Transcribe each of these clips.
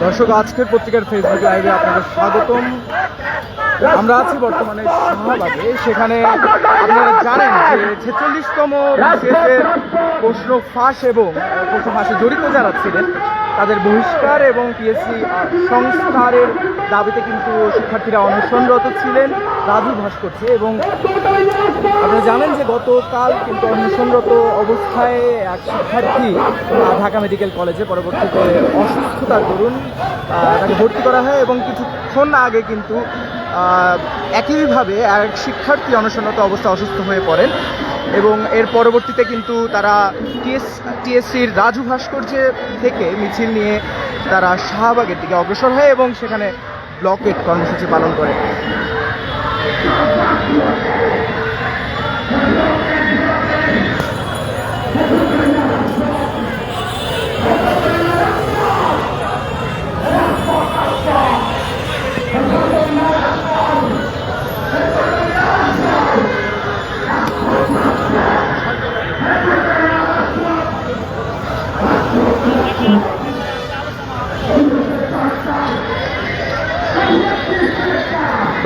দর্শক, আজকের পত্রিকার ফেসবুক লাইভে আপনাদের স্বাগতম। আমরা আছি বর্তমানে শাহবাগে। সেখানে আপনারা জানেন যে 46তম বিসিএসের প্রশ্ন ফাঁস এবং প্রশ্ন ফাঁসে জড়িত যারা ছিলেন তাদের বহিষ্কার এবং পিএসসি সংস্কারের দাবিতে কিন্তু শিক্ষার্থীরা অনশনরত ছিলেন রাজু ভাস্কর্যে। এবং আপনারা জানেন যে গতকাল কিন্তু অনশনরত অবস্থায় এক শিক্ষার্থী ঢাকা মেডিকেল কলেজে পরবর্তীতে অসুস্থতার দরুন তাকে ভর্তি করা হয় এবং কিছুক্ষণ আগে কিন্তু একইভাবে এক শিক্ষার্থী অনশনরত অবস্থা অসুস্থ হয়ে পড়েন এবং এর পরবর্তীতে কিন্তু তারা টিএসসির রাজু ভাস্কর্যে থেকে মিছিল নিয়ে তারা শাহবাগের দিকে অগ্রসর হয় এবং সেখানে ব্লকেট কর্মসূচি পালন করে।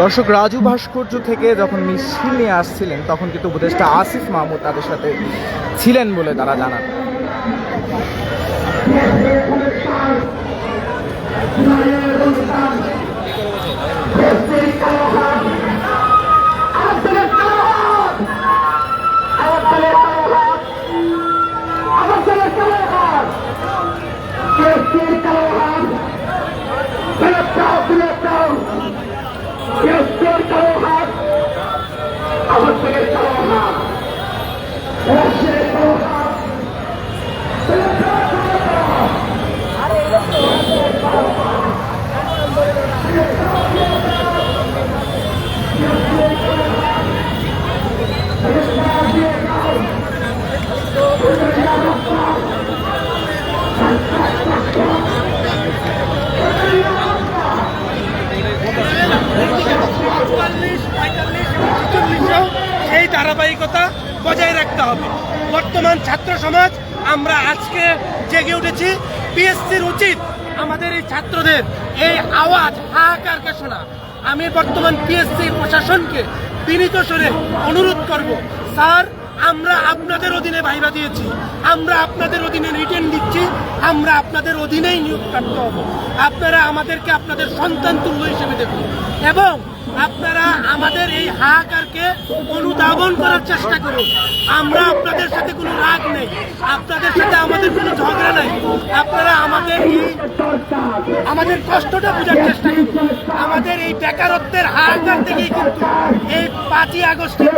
দর্শক, রাজু ভাস্কর্য থেকে যখন মিছিল নিয়ে আসছিলেন তখন কিন্তু উপদেষ্টা আসিফ মাহমুদ তাদের সাথে ছিলেন বলে তারা জানান। সেই ধারাবাহিকতা বজায় রাখতে হবে। বর্তমান ছাত্র সমাজ আমরা আজকে জেগে উঠেছি। পিএসসির উচিত আমাদের এই ছাত্রদের এই আওয়াজ হাহাকারকে শোনা। আমি বর্তমান পিএসসি প্রশাসনকে বিনীত স্বরে অনুরোধ করব, স্যার আমরা আপনাদের অধীনে ভাইবা দিয়েছি, আমরা আপনাদের অধীনে রিটেন দিচ্ছি, আমরা আপনাদের অধীনেই নিয়োগপ্রাপ্ত হব। আপনারা আমাদেরকে আপনাদের সন্তান তুল্য হিসেবে দেখুন এবং আপনারা আমাদের এই হাহাকারকে অনুধাবন করার চেষ্টা করুন। আমরা আপনাদের সাথে কোনো রাগ নেই, আপনাদের সাথে আমাদের কোনো ঝগড়া নাই। আপনারা আমাদের কষ্টটা বোঝার চেষ্টা করুন। আমাদের এই বেকারত্বের হাহাকার থেকেই কিন্তু এই 5ই আগস্টের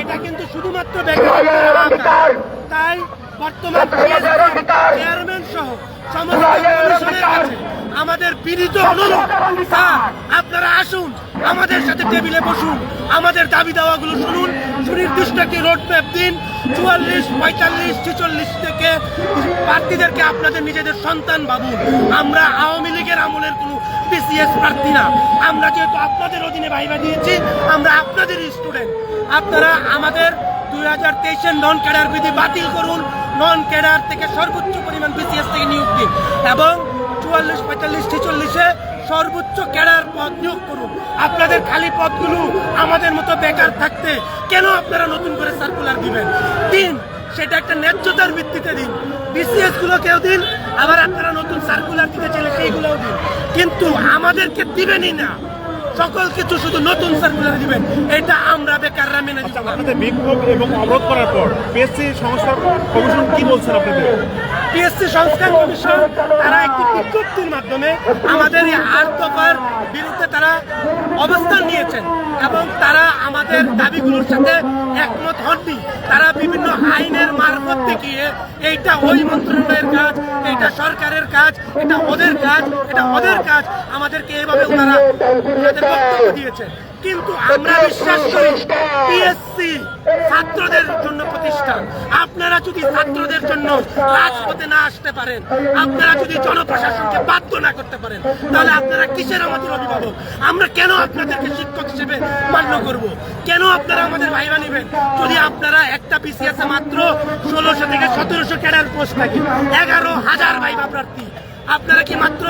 এটা কিন্তু শুধুমাত্র বেকারত্বের হাহাকার। তাই বর্তমান চেয়ারম্যান সহ সমস্ত কমিশনের কাছে আমাদের বিনীত অনুরোধ, স্যার আপনারা আসুন, আমাদের সাথে টেবিলে বসুন, আমাদের দাবি দাওয়াগুলো শুনুন, সুনির্দিষ্ট একটি রোডম্যাপ দিন। 44, 45, 46 থেকে প্রার্থীদেরকে আপনাদের নিজেদের সন্তান ভাবুন। আমরা আওয়ামী লীগের আমলের কোনো বিসিএস প্রার্থী না। আমরা যেহেতু আপনাদের অধীনে ভাইবা দিয়েছি, আমরা আপনাদেরই স্টুডেন্ট। আপনারা আমাদের 2023-এর নন ক্যাডার বিধি বাতিল করুন, নন ক্যাডার থেকে সর্বোচ্চ পরিমাণ বিসিএস থেকে নিয়োগ দিন এবং 44, 45, 46-এ সর্বোচ্চ ক্যাডার পদ নিয়োগ করুন। আপনাদের খালি পদগুলো আমাদের মতো বেকার থাকতে কেন আপনারা নতুন করে সার্কুলার দিবেন? দিন, সেটা একটা ন্যায্যতার ভিত্তিতে দিন। বিসিএস গুলোকেও দিন, আবার আপনারা নতুন সার্কুলার দিতে চাইলে সেইগুলোও দিন, কিন্তু আমাদেরকে দিবেনই না। সকল কিছু শুধু নতুন সার্কুলার দিবেন, এটা আমরা বেকাররা মেনে নিতে পারবো। আপনাদের বিক্ষোভ এবং অবরোধ করার পর পিএসসি সংস্কার কমিশন কি বলছেন আপনাদের? পিএসসি সংস্কার কমিশন তারা একটি বিজ্ঞপ্তির মাধ্যমে আমাদের এই 8 দফার বিরুদ্ধে তারা অবস্থান নিয়েছেন এবং তারা আমাদের দাবিগুলোর সাথে একমত হননি। তারা বিভিন্ন আইনের মারফত দেখিয়ে এইটা ওই মন্ত্রণালয়ের কাজ, এইটা সরকারের কাজ, এটা ওদের কাজ, এটা ওদের কাজ, আমাদেরকে এইভাবে ওনারা বক্তব্য দিয়েছে। কিন্তু আমরা বিশ্বাস করি পিএসসি ছাত্রদের জন্য প্রতিষ্ঠান। আপনারা যদি ছাত্রদের জন্য রাজপথে না আসতে পারেন, আপনারা যদি জনপ্রশাসনকে বাধ্য না করতে পারেন, তাহলে আপনারা কিসের আমাদের অভিভাবক? আমরা কেন আপনাদেরকে শিক্ষক হিসেবে মান্য করব? কেন আপনারা আমাদের ভাইবা নেবেন? যদি আপনারা একটা বিসিএস মাত্র 1600 থেকে 1700 ক্যাডার পোস্ট থাকে, 11,000 ভাইবা প্রার্থী, আপনারা কি মাত্র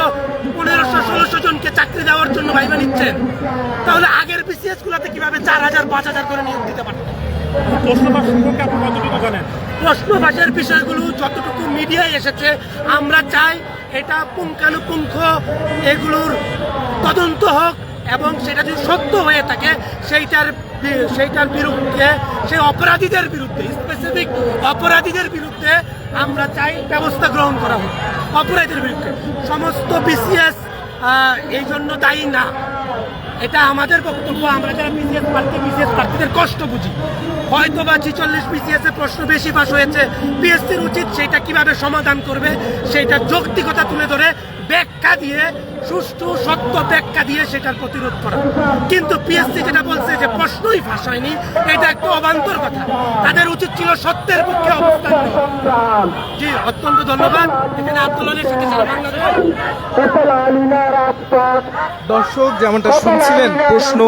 1500-1600 জনকে চাকরি দেওয়ার জন্য ভাইবা নিচ্ছেন? তাহলে আগের বিসিএস গুলোতে কিভাবে 4000-5000 করে নিয়োগ দিতে পারতেন? প্রশ্ন ফাঁস সম্পর্কে আপনি কতটুকু জানেন? প্রশ্ন ফাঁসের বিষয়গুলো যতটুকু মিডিয়ায় এসেছে, আমরা চাই এটা পুঙ্খানুপুঙ্খ এগুলোর তদন্ত হোক, এবং সেটা যদি সত্য হয়ে থাকে সেইটার বিরুদ্ধে, সেই অপরাধীদের বিরুদ্ধে, স্পেসিফিক অপরাধীদের বিরুদ্ধে আমরা চাই ব্যবস্থা গ্রহণ করা হোক। অপরাধীদের বিরুদ্ধে সমস্ত বিসিএস এই জন্য দায়ী না, এটা আমাদের বক্তব্য। আমরা যারা বিসিএস প্রার্থীদের কষ্ট বুঝি। হয়তো বা 46 বিসিএস এর প্রশ্ন বেশি পাস হয়েছে, পিএসসির উচিত সেটা কিভাবে সমাধান করবে সেটা যৌক্তিকতা তুলে ধরে ব্যাখ্যা দিয়ে, সুষ্ঠু সত্য ব্যাখ্যা দিয়ে সেটার প্রতিরোধ করা। কিন্তু পিএসসি যেটা বলছে যে প্রশ্নই ফাঁস হয়নি, এটা একটা অবান্তর কথা। তাদের উচিত ছিল সত্যের পক্ষে অবস্থান নেওয়া। জি, অত্যন্ত ধন্যবাদ। এখানে আন্দোলনের সাথে সারা বাংলাদেশ। দর্শক, যেমনটা শুনছিলেন, প্রশ্ন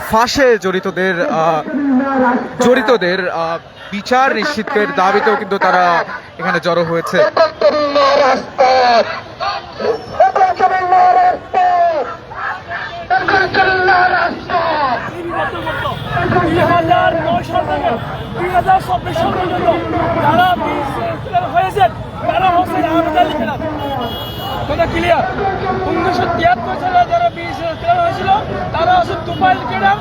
ফাঁসে জড়িতদের বিচার নিশ্চিতের দাবিতেও কিন্তু তারা এখানে জড়ো হয়েছে। ক্লিয়ার 1973 সালে যারা বিএসএস হয়েছিল তারা আছে দুপাইল ক্রীড়া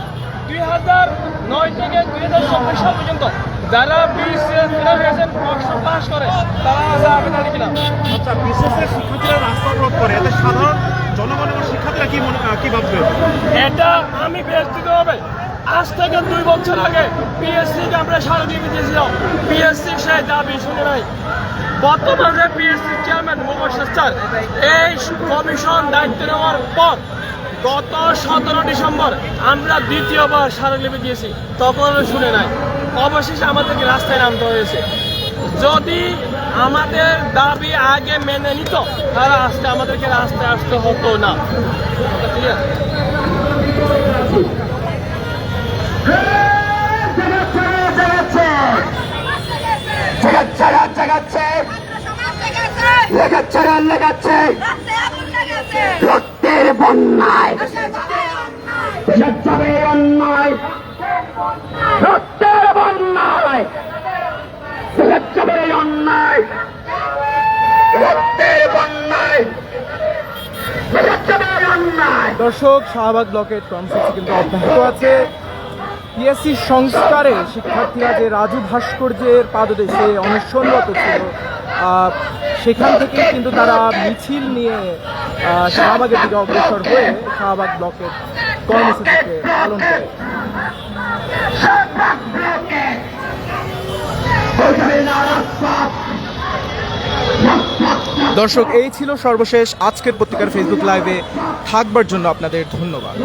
2009 থেকে 2024 সাল পর্যন্ত যারা বিএসএস হয়েছেন প্রশ্ন পাস করে তারা আছে আবেদন লিখিলাম। আচ্ছা, বিশেষের শিক্ষার্থীরা রাস্তা অবরোধ করে, এতে সাধারণ জনগণ এবং শিক্ষার্থীরা কি ভাববে? এটা আমি ব্যক্তিগতভাবে আজ থেকে 2 বছর আগে পিএসসিকে আমরা স্মারকলিপি দিয়েছিলাম, পিএসসি সেই দাবি শুনে নাই। বর্তমানে পিএসসি চেয়ারম্যান মোবাশ্বের স্যার এই কমিশন দায়িত্ব নেওয়ার পর গত 17 ডিসেম্বর আমরা দ্বিতীয়বার স্মারকলিপি দিয়েছি, তখনও শুনে নাই। অবশেষে আমাদেরকে রাস্তায় নামতে হয়েছে। যদি আমাদের দাবি আগে মেনে নিত তাহলে আজকে আমাদেরকে রাস্তায় আসতে হতো না। ক্লিয়ার? লেগাচ্ছে রক্তের বন্যায়, যাবে অন্যায়, রক্তের বন্যায়, যাবে অন্যায়, রক্তের বন্যায়, যাবে অন্যায়। দর্শক, শাহবাগ ব্লকের কর্মসূচি কিন্তু অব্যাহত আছে। পিএসসি সংস্কারে শিক্ষার্থীরা যে রাজু ভাস্কর্যের পাদদেশে অনশনরত ছিল, সেখান থেকে কিন্তু তারা মিছিল নিয়ে শাহবাগের দিকে অগ্রসর হয়ে শাহবাগ ব্লকের কর্মসূচিকে পালন করে। দর্শক, এই ছিল সর্বশেষ আজকের পত্রিকার ফেসবুক লাইভে থাকবার জন্য আপনাদের ধন্যবাদ।